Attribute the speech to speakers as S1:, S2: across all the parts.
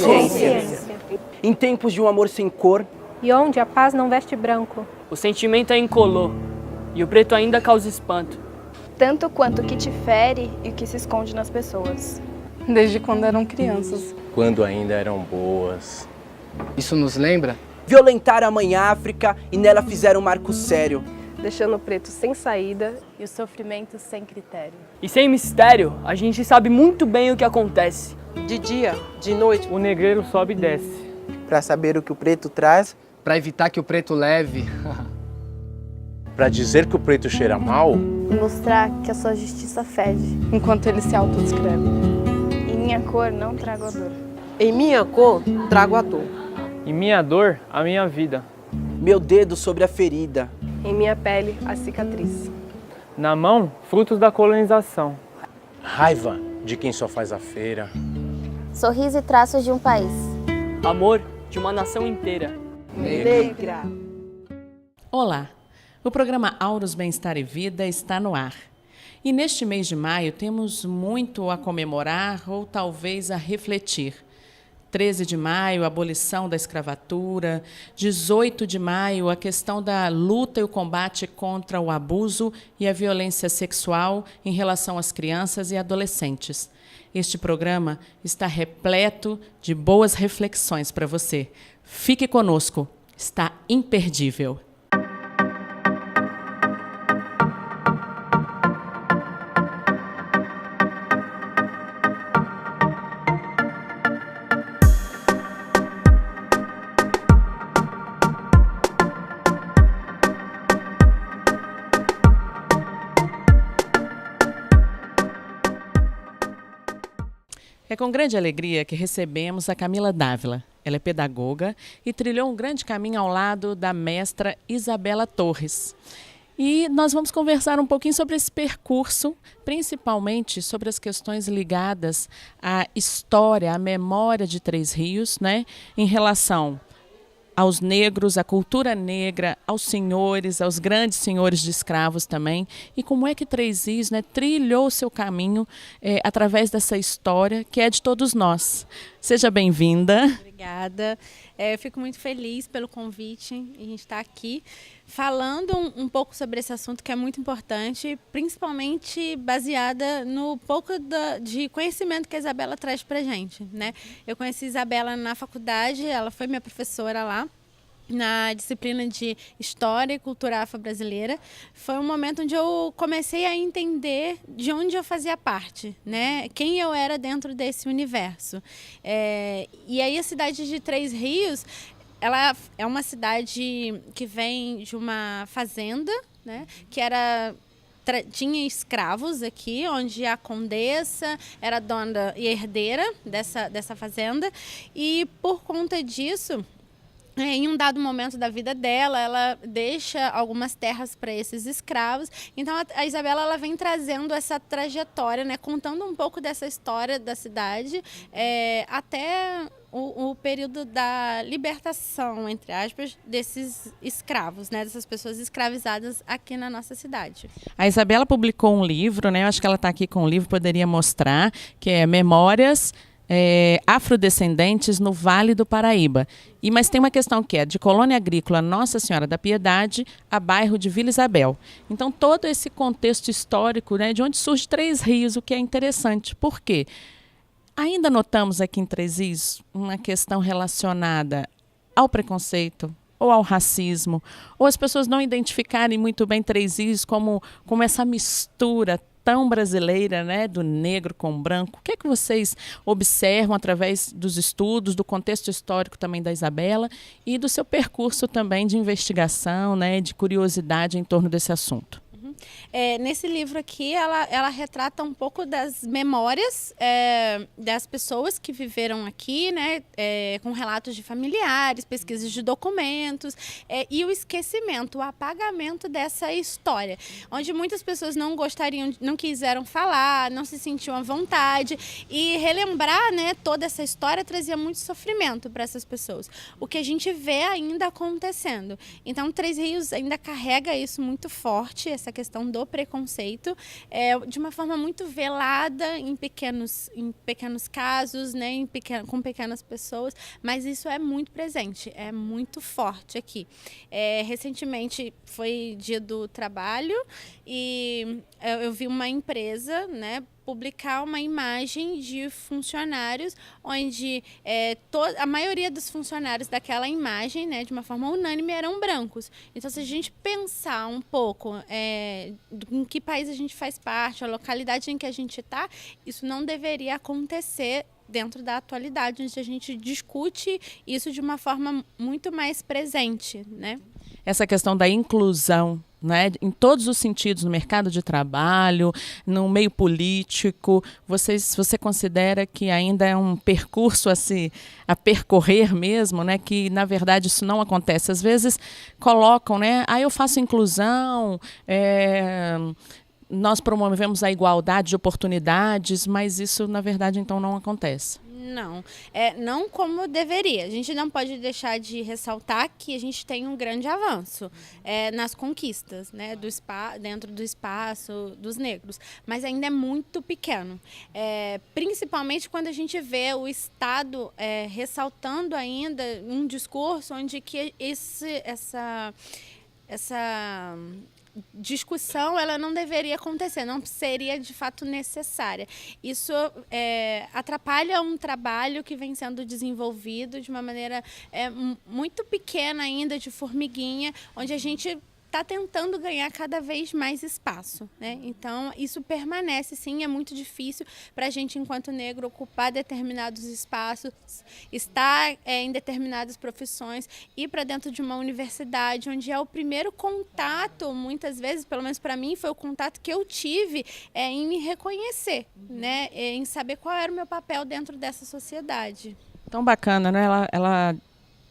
S1: consciência.
S2: Em tempos de um amor sem cor,
S3: e onde a paz não veste branco,
S1: o sentimento é incolor, e o preto ainda causa espanto.
S4: Tanto quanto o que te fere e o que se esconde nas pessoas.
S5: Desde quando eram crianças.
S6: Quando ainda eram boas.
S7: Isso nos lembra?
S2: violentaram a mãe África e nela fizeram um marco sério.
S8: Deixando o preto sem saída e o sofrimento sem critério.
S1: E sem mistério, a gente sabe muito bem o que acontece.
S9: De dia, de noite,
S10: o negreiro sobe e desce.
S11: Para saber o que o preto traz.
S7: Para evitar que o preto leve.
S6: Para dizer que o preto cheira mal.
S4: E mostrar que a sua justiça fede.
S5: Enquanto ele se autodescreve.
S4: Em minha cor não trago a dor.
S9: Em minha cor trago a dor.
S10: Em minha dor, a minha vida.
S2: Meu dedo sobre a ferida.
S8: Em minha pele, a cicatriz.
S10: Na mão, frutos da colonização.
S6: Raiva de quem só faz a feira.
S12: Sorriso e traços de um país.
S1: Amor de uma nação inteira.
S9: Negra.
S13: Olá, o programa Auros Bem-Estar e Vida está no ar. E neste mês de maio temos muito a comemorar ou talvez a refletir. 13 de maio, a abolição da escravatura. 18 de maio, a questão da luta e o combate contra o abuso e a violência sexual em relação às crianças e adolescentes. Este programa está repleto de boas reflexões para você. Fique conosco, está imperdível. É com grande alegria que recebemos a Camila Dávila. Ela é pedagoga e trilhou um grande caminho ao lado da mestra Isabela Torres. E nós vamos conversar um pouquinho sobre esse percurso, principalmente sobre as questões ligadas à história, à memória de Três Rios, né, em relação aos negros, à cultura negra, aos senhores, aos grandes senhores de escravos também, e como é que Três Rios, né, trilhou o seu caminho através dessa história que é de todos nós. Seja bem-vinda.
S14: Obrigada. Eu fico muito feliz pelo convite e a gente está aqui falando um pouco sobre esse assunto que é muito importante, principalmente baseada no pouco de conhecimento que a Isabela traz para a gente, né? Eu conheci a Isabela na faculdade, ela foi minha professora lá, na disciplina de História e Cultura Afro-Brasileira. Foi um momento onde eu comecei a entender de onde eu fazia parte, né? Quem eu era dentro desse universo. E aí a cidade de Três Rios, ela é uma cidade que vem de uma fazenda, né? Que tinha escravos aqui, onde a condessa era dona e herdeira dessa fazenda. E por conta disso, em um dado momento da vida dela, ela deixa algumas terras para esses escravos. Então a Isabela ela vem trazendo essa trajetória, né, contando um pouco dessa história da cidade até o período da libertação, entre aspas, desses escravos, né, dessas pessoas escravizadas aqui na nossa cidade.
S13: A Isabela publicou um livro, né, eu acho que ela está aqui com um livro, poderia mostrar, que é Memórias Afrodescendentes no Vale do Paraíba. Mas tem uma questão que é de colônia agrícola Nossa Senhora da Piedade a bairro de Vila Isabel. Então todo esse contexto histórico, né, de onde surge Três Rios, o que é interessante. Por quê? Ainda notamos aqui em Três Rios uma questão relacionada ao preconceito, ou ao racismo, ou as pessoas não identificarem muito bem Três Rios como essa mistura tão brasileira, né, do negro com o branco. O que é que vocês observam através dos estudos, do contexto histórico também da Isabela e do seu percurso também de investigação, né, de curiosidade em torno desse assunto?
S14: Nesse livro aqui, ela retrata um pouco das memórias das pessoas que viveram aqui, né, com relatos de familiares, pesquisas de documentos e o esquecimento, o apagamento dessa história, onde muitas pessoas não quiseram falar, não se sentiam à vontade, e relembrar, né, toda essa história trazia muito sofrimento para essas pessoas, o que a gente vê ainda acontecendo. Então, Três Rios ainda carrega isso muito forte, essa questão questão do preconceito de uma forma muito velada em pequenos casos, né, com pequenas pessoas, mas isso é muito presente, é muito forte aqui. Recentemente foi Dia do Trabalho e eu vi uma empresa, né, publicar uma imagem de funcionários onde a maioria dos funcionários daquela imagem, né, de uma forma unânime, eram brancos. Então, se a gente pensar um pouco em que país a gente faz parte, a localidade em que a gente está, isso não deveria acontecer dentro da atualidade, onde a gente discute isso de uma forma muito mais presente, né?
S13: Essa questão da inclusão, né, em todos os sentidos, no mercado de trabalho, no meio político, você considera que ainda é um percurso a percorrer mesmo, né, que na verdade isso não acontece? Às vezes colocam, né, eu faço inclusão, nós promovemos a igualdade de oportunidades, mas isso na verdade então não acontece.
S14: Não, não como deveria. A gente não pode deixar de ressaltar que a gente tem um grande avanço nas conquistas, né, dentro do espaço dos negros, mas ainda é muito pequeno. Principalmente quando a gente vê o Estado ressaltando ainda um discurso onde que essa discussão ela não deveria acontecer, não seria de fato necessária. Isso atrapalha um trabalho que vem sendo desenvolvido de uma maneira muito pequena ainda, de formiguinha, onde a gente está tentando ganhar cada vez mais espaço, né? Então, isso permanece, sim, é muito difícil para a gente, enquanto negro, ocupar determinados espaços, estar em determinadas profissões, ir para dentro de uma universidade, onde é o primeiro contato, muitas vezes, pelo menos para mim, foi o contato que eu tive em me reconhecer, né? Em saber qual era o meu papel dentro dessa sociedade.
S13: Tão bacana, né? Ela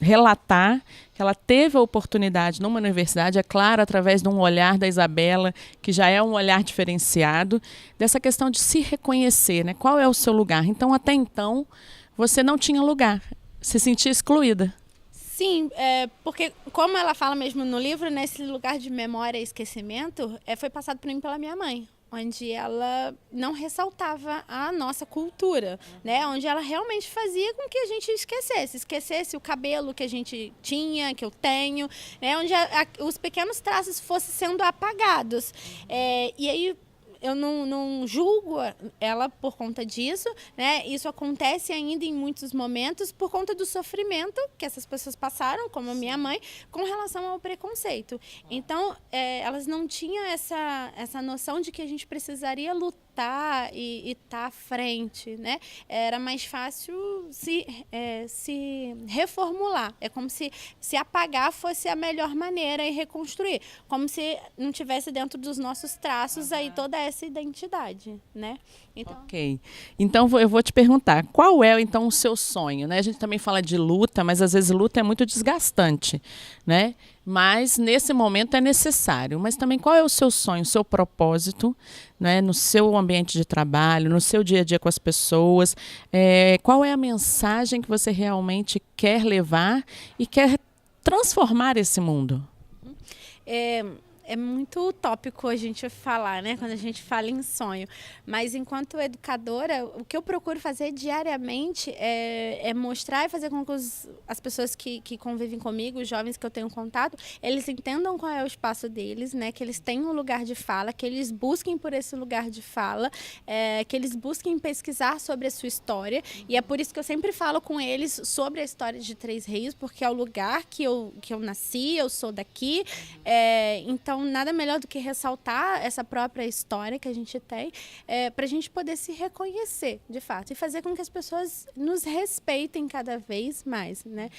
S13: relatar que ela teve a oportunidade numa universidade, é claro, através de um olhar da Isabela, que já é um olhar diferenciado, dessa questão de se reconhecer, né? Qual é o seu lugar? Então, até então, você não tinha lugar, se sentia excluída.
S14: Sim, porque como ela fala mesmo no livro, nesse lugar de memória e esquecimento, foi passado para mim pela minha mãe, onde ela não ressaltava a nossa cultura, né? Onde ela realmente fazia com que a gente esquecesse o cabelo que a gente tinha, que eu tenho, né? Onde os pequenos traços fossem sendo apagados. E aí eu não julgo ela por conta disso, né? Isso acontece ainda em muitos momentos por conta do sofrimento que essas pessoas passaram, como a minha mãe, com relação ao preconceito. Então, elas não tinham essa noção de que a gente precisaria lutar e estar à frente, né? Era mais fácil se reformular. É como se apagar fosse a melhor maneira e reconstruir. Como se não tivesse dentro dos nossos traços aí toda essa identidade, né? Então...
S13: Ok. Então eu vou te perguntar, qual é então o seu sonho, né? A gente também fala de luta, mas às vezes luta é muito desgastante, né? Mas nesse momento é necessário. Mas também qual é o seu sonho, o seu propósito, né? No seu ambiente de trabalho, no seu dia a dia com as pessoas? Qual é a mensagem que você realmente quer levar e quer transformar esse mundo?
S14: É muito utópico a gente falar, né? Quando a gente fala em sonho. Mas, enquanto educadora, o que eu procuro fazer diariamente é mostrar e fazer com que as pessoas que convivem comigo, os jovens que eu tenho contato, eles entendam qual é o espaço deles, né? Que eles tenham um lugar de fala, que eles busquem por esse lugar de fala, que eles busquem pesquisar sobre a sua história. E é por isso que eu sempre falo com eles sobre a história de Três Rios, porque é o lugar que eu nasci, eu sou daqui. Então, nada melhor do que ressaltar essa própria história que a gente tem para a gente poder se reconhecer, de fato, e fazer com que as pessoas nos respeitem cada vez mais, né?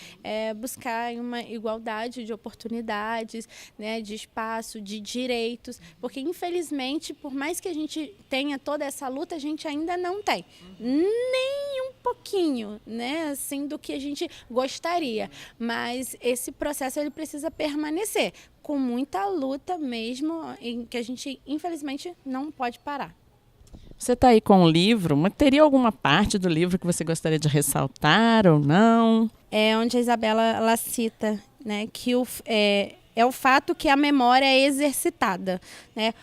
S14: Buscar uma igualdade de oportunidades, né? De espaço, de direitos, porque, infelizmente, por mais que a gente tenha toda essa luta, a gente ainda não tem nem um pouquinho, né? Assim, do que a gente gostaria, mas esse processo ele precisa permanecer, com muita luta mesmo, em que a gente, infelizmente, não pode parar.
S13: Você está aí com o livro, mas teria alguma parte do livro que você gostaria de ressaltar ou não?
S14: Onde a Isabela ela cita, né, que é o fato que a memória é exercitada, né?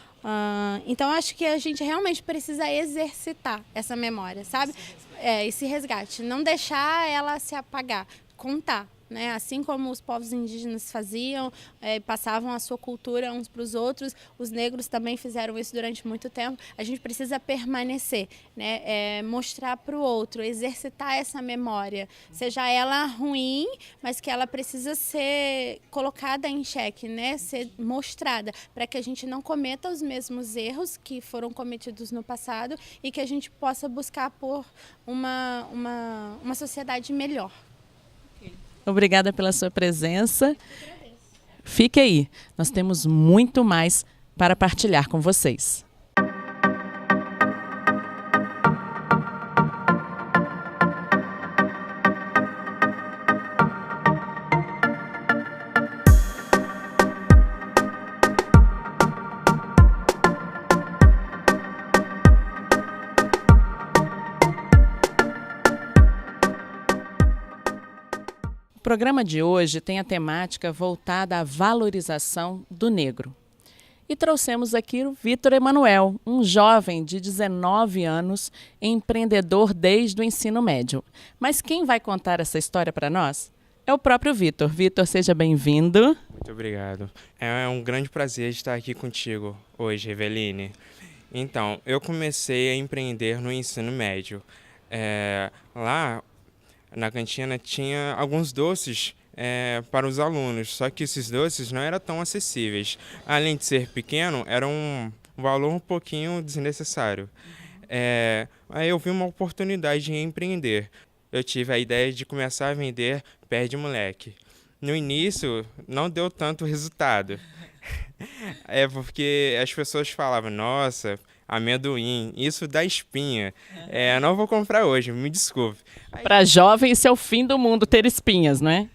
S14: Então, acho que a gente realmente precisa exercitar essa memória, sabe? Esse resgate. Não deixar ela se apagar, contar. Né? Assim como os povos indígenas faziam, passavam a sua cultura uns para os outros, os negros também fizeram isso durante muito tempo. A gente precisa permanecer, né? Mostrar para o outro, exercitar essa memória, seja ela ruim, mas que ela precisa ser colocada em xeque, né? Ser mostrada, para que a gente não cometa os mesmos erros que foram cometidos no passado e que a gente possa buscar por uma sociedade melhor.
S13: Obrigada pela sua presença. Fique aí, nós temos muito mais para partilhar com vocês. O programa de hoje tem a temática voltada à valorização do negro. E trouxemos aqui o Vitor Emanuel, um jovem de 19 anos, empreendedor desde o ensino médio. Mas quem vai contar essa história para nós é o próprio Vitor. Vitor, seja bem-vindo.
S15: Muito obrigado. É um grande prazer estar aqui contigo hoje, Eveline. Então, eu comecei a empreender no ensino médio. Lá na cantina tinha alguns doces para os alunos, só que esses doces não eram tão acessíveis. Além de ser pequeno, era um valor um pouquinho desnecessário. Aí eu vi uma oportunidade de empreender. Eu tive a ideia de começar a vender pé de moleque. No início, não deu tanto resultado. Porque as pessoas falavam, nossa, amendoim, isso dá espinha. Não vou comprar hoje, me desculpe.
S13: Para jovem, isso é o fim do mundo, ter espinhas, não é?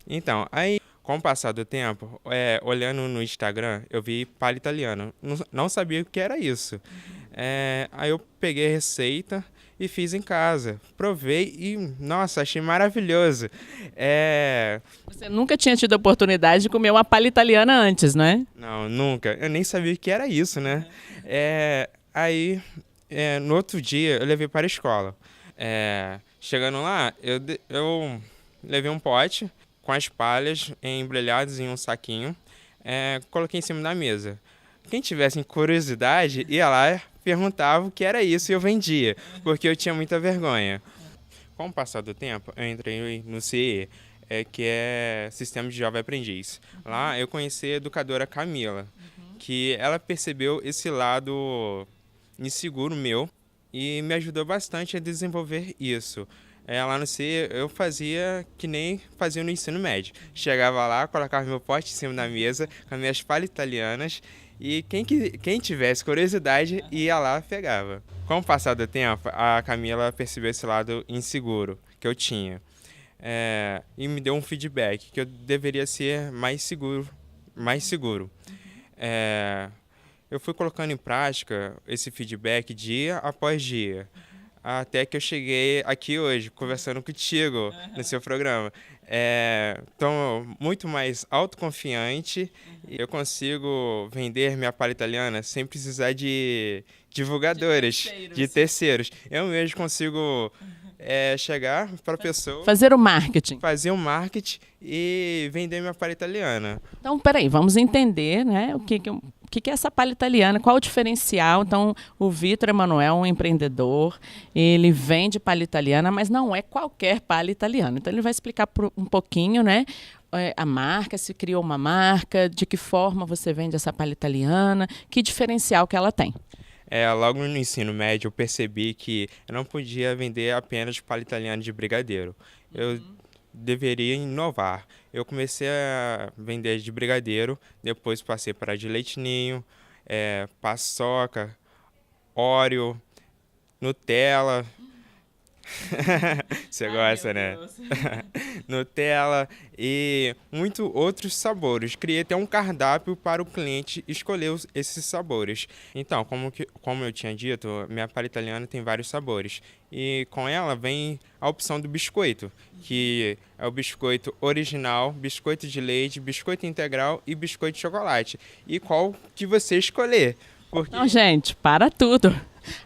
S15: Então, aí, com o passar do tempo, olhando no Instagram, eu vi palha italiana. Não sabia o que era isso. Aí eu peguei a receita e fiz em casa. Provei e, nossa, achei maravilhoso.
S13: Você nunca tinha tido a oportunidade de comer uma palha italiana antes, não é?
S15: Não, nunca. Eu nem sabia o que era isso, né? Aí, no outro dia, eu levei para a escola. Chegando lá, eu levei um pote com as palhas embrulhadas em um saquinho, coloquei em cima da mesa. Quem tivesse curiosidade ia lá, perguntava o que era isso e eu vendia, porque eu tinha muita vergonha. Com o passar do tempo, eu entrei no CIE, que é Sistema de Jovem Aprendiz. Lá eu conheci a educadora Camila, que ela percebeu esse lado inseguro meu e me ajudou bastante a desenvolver isso. Lá no CIE eu fazia que nem fazia no ensino médio. Chegava lá, colocava meu pote em cima da mesa com as minhas palhas italianas e quem tivesse curiosidade ia lá e pegava. Com o passar do tempo, a Camila percebeu esse lado inseguro que eu tinha e me deu um feedback que eu deveria ser mais seguro. Eu fui colocando em prática esse feedback dia após dia, até que eu cheguei aqui hoje, conversando contigo no seu programa. Estou muito mais autoconfiante e eu consigo vender minha palha italiana sem precisar de divulgadores, de terceiros. Eu mesmo consigo chegar para a pessoa...
S13: Fazer o marketing.
S15: Fazer o marketing e vender minha palha italiana.
S13: Então, peraí, vamos entender, né, o que é essa palha italiana, qual o diferencial. Então, o Vitor Emanuel, um empreendedor, ele vende palha italiana, mas não é qualquer palha italiana. Então, ele vai explicar um pouquinho, né, a marca, se criou uma marca, de que forma você vende essa palha italiana, que diferencial que ela tem.
S15: Logo no ensino médio, eu percebi que eu não podia vender apenas palha italiana de brigadeiro. Eu deveria inovar. Eu comecei a vender de brigadeiro, depois passei para de leite ninho, paçoca, Oreo, Nutella, Você gosta, né? Nutella e muitos outros sabores. Criei até um cardápio para o cliente escolher esses sabores. Então, como eu tinha dito, minha palha italiana tem vários sabores. E com ela vem a opção do biscoito, que é o biscoito original, biscoito de leite, biscoito integral e biscoito de chocolate. E qual que você escolher. Porque...
S13: Não, gente, para tudo.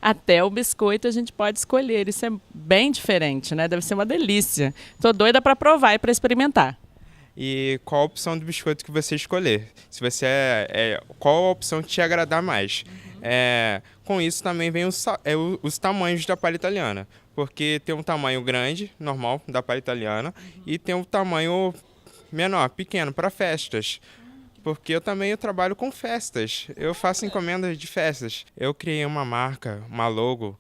S13: Até o biscoito a gente pode escolher. Isso é bem diferente, né? Deve ser uma delícia. Tô doida para provar e para experimentar.
S15: E qual a opção do biscoito que você escolher? Se você qual a opção que te agradar mais? Com isso também vem os tamanhos da palha italiana. Porque tem um tamanho grande, normal, da palha italiana, e tem um tamanho menor, pequeno, para festas. Porque eu trabalho com festas, eu faço encomendas de festas. Eu criei uma marca, uma logo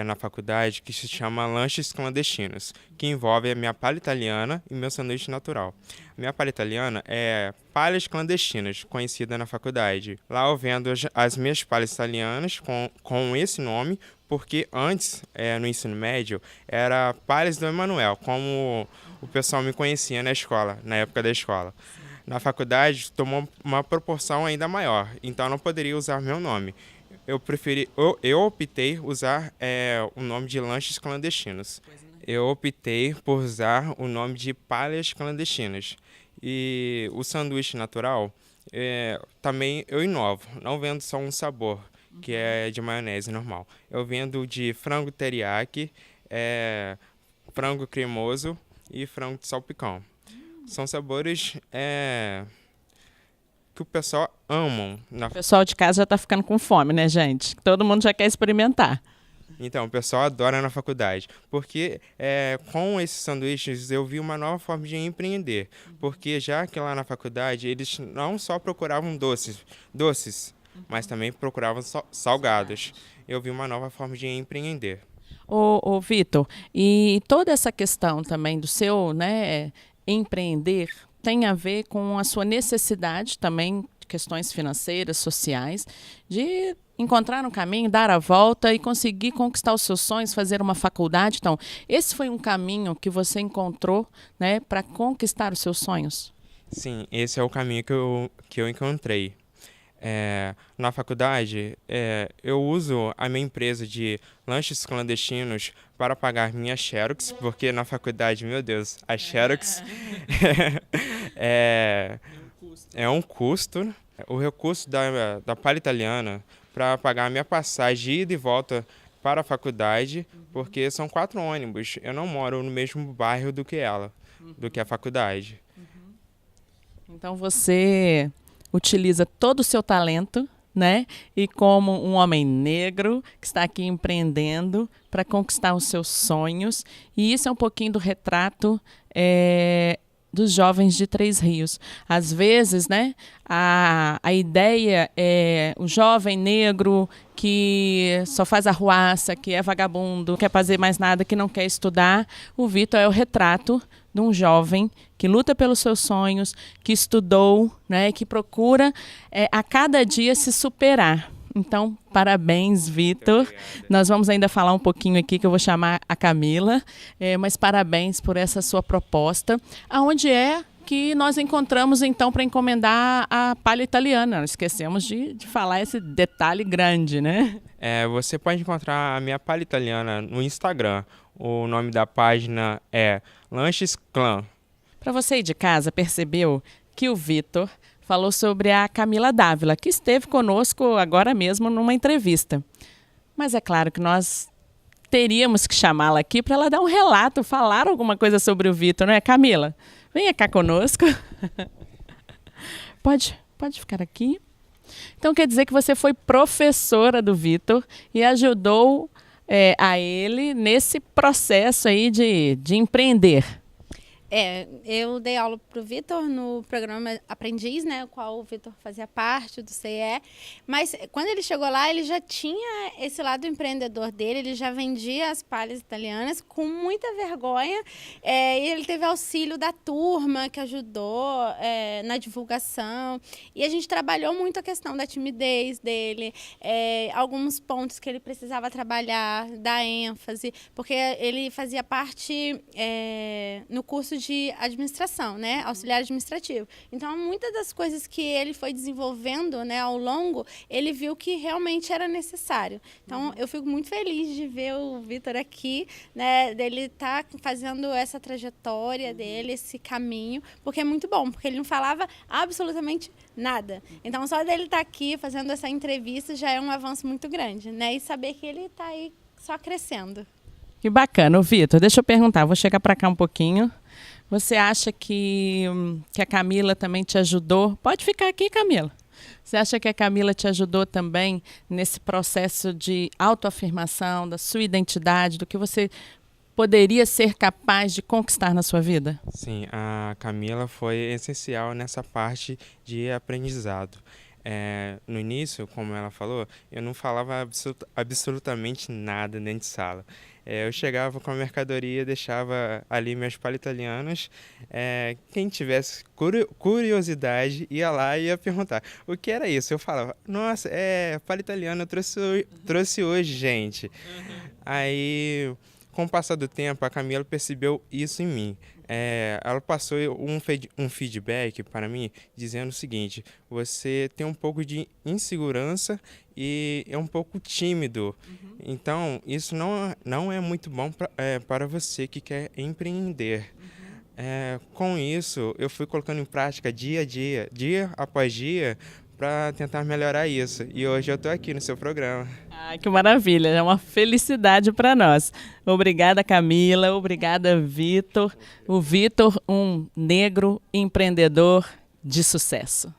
S15: na faculdade que se chama Lanches Clandestinos, que envolve a minha palha italiana e meu sanduíche natural. A minha palha italiana é Palhas Clandestinas, conhecida na faculdade. Lá eu vendo as minhas palhas italianas com esse nome, porque antes, no ensino médio, era Palhas do Emanuel, como o pessoal me conhecia na escola, na época da escola. Na faculdade, tomou uma proporção ainda maior, então eu não poderia usar meu nome. Eu optei usar o nome de Lanches Clandestinos. Eu optei por usar o nome de Palhas Clandestinas. E o sanduíche natural, também eu inovo, não vendo só um sabor, que é de maionese normal. Eu vendo de frango teriyaki, frango cremoso e frango de salpicão. São sabores que o pessoal ama.
S13: O pessoal de casa já está ficando com fome, né, gente? Todo mundo já quer experimentar.
S15: Então, o pessoal adora na faculdade. Porque com esses sanduíches eu vi uma nova forma de empreender. Porque já que lá na faculdade eles não só procuravam doces, mas também procuravam salgados. Eu vi uma nova forma de empreender.
S13: Ô Vitor, e toda essa questão também do seu, né, empreender tem a ver com a sua necessidade também, questões financeiras, sociais, de encontrar um caminho, dar a volta e conseguir conquistar os seus sonhos, fazer uma faculdade. Então, esse foi um caminho que você encontrou, né, para conquistar os seus sonhos?
S15: Sim, esse é o caminho que eu encontrei. Na faculdade, eu uso a minha empresa de lanches clandestinos para pagar minha Xerox, porque na faculdade, meu Deus, a Xerox é um custo. O recurso da palha italiana para pagar a minha passagem de ida e volta para a faculdade, porque são 4 ônibus. Eu não moro no mesmo bairro do que ela, do que a faculdade.
S13: Então você utiliza todo o seu talento, né? E como um homem negro que está aqui empreendendo para conquistar os seus sonhos. E isso é um pouquinho do retrato dos jovens de Três Rios. Às vezes, né, a ideia é o jovem negro que só faz arruaça, que é vagabundo, não quer fazer mais nada, que não quer estudar. O Vitor é o retrato de um jovem que luta pelos seus sonhos, que estudou, né, que procura a cada dia se superar. Então, parabéns, Vitor. Nós vamos ainda falar um pouquinho aqui, que eu vou chamar a Camila, mas parabéns por essa sua proposta. Aonde é que nós encontramos, então, para encomendar a palha italiana? Nós esquecemos de falar esse detalhe grande, né?
S15: Você pode encontrar a minha palha italiana no Instagram. O nome da página é Lanches Clan.
S13: Para você aí de casa, percebeu que o Vitor falou sobre a Camila Dávila, que esteve conosco agora mesmo numa entrevista. Mas é claro que nós teríamos que chamá-la aqui para ela dar um relato, falar alguma coisa sobre o Vitor, não é, Camila? Venha cá conosco. Pode ficar aqui. Então quer dizer que você foi professora do Vitor e ajudou a ele nesse processo aí de empreender.
S14: Eu dei aula para o Vitor no programa Aprendiz, né, o qual o Vitor fazia parte do CIE, mas quando ele chegou lá, ele já tinha esse lado empreendedor dele, ele já vendia as palhas italianas com muita vergonha, e ele teve auxílio da turma que ajudou na divulgação, e a gente trabalhou muito a questão da timidez dele, alguns pontos que ele precisava trabalhar, dar ênfase, porque ele fazia parte no curso de administração, né, auxiliar administrativo. Então, muitas das coisas que ele foi desenvolvendo, né, ao longo, ele viu que realmente era necessário. Então, eu fico muito feliz de ver o Vitor aqui, né, dele estar fazendo essa trajetória dele, esse caminho, porque é muito bom, porque ele não falava absolutamente nada. Então, só dele estar aqui fazendo essa entrevista já é um avanço muito grande, né, e saber que ele está aí só crescendo.
S13: Que bacana. Vitor, deixa eu perguntar, vou chegar para cá um pouquinho. Você acha que a Camila também te ajudou? Pode ficar aqui, Camila. Você acha que a Camila te ajudou também nesse processo de autoafirmação, da sua identidade, do que você poderia ser capaz de conquistar na sua vida?
S15: Sim, a Camila foi essencial nessa parte de aprendizado. No início, como ela falou, eu não falava absolutamente nada dentro de sala. Eu chegava com a mercadoria, deixava ali meus palhas italianas. Quem tivesse curiosidade ia lá e ia perguntar o que era isso. Eu falava, nossa, palha italiana, eu trouxe hoje, gente. Aí, com o passar do tempo, a Camila percebeu isso em mim. Ela passou um feedback para mim dizendo o seguinte: você tem um pouco de insegurança e é um pouco tímido. Então, isso não é muito bom para você que quer empreender. Com isso, eu fui colocando em prática dia após dia, para tentar melhorar isso. E hoje eu estou aqui no seu programa.
S13: Ai, que maravilha, é uma felicidade para nós. Obrigada, Camila, obrigada, Vitor. O Vitor, um negro empreendedor de sucesso.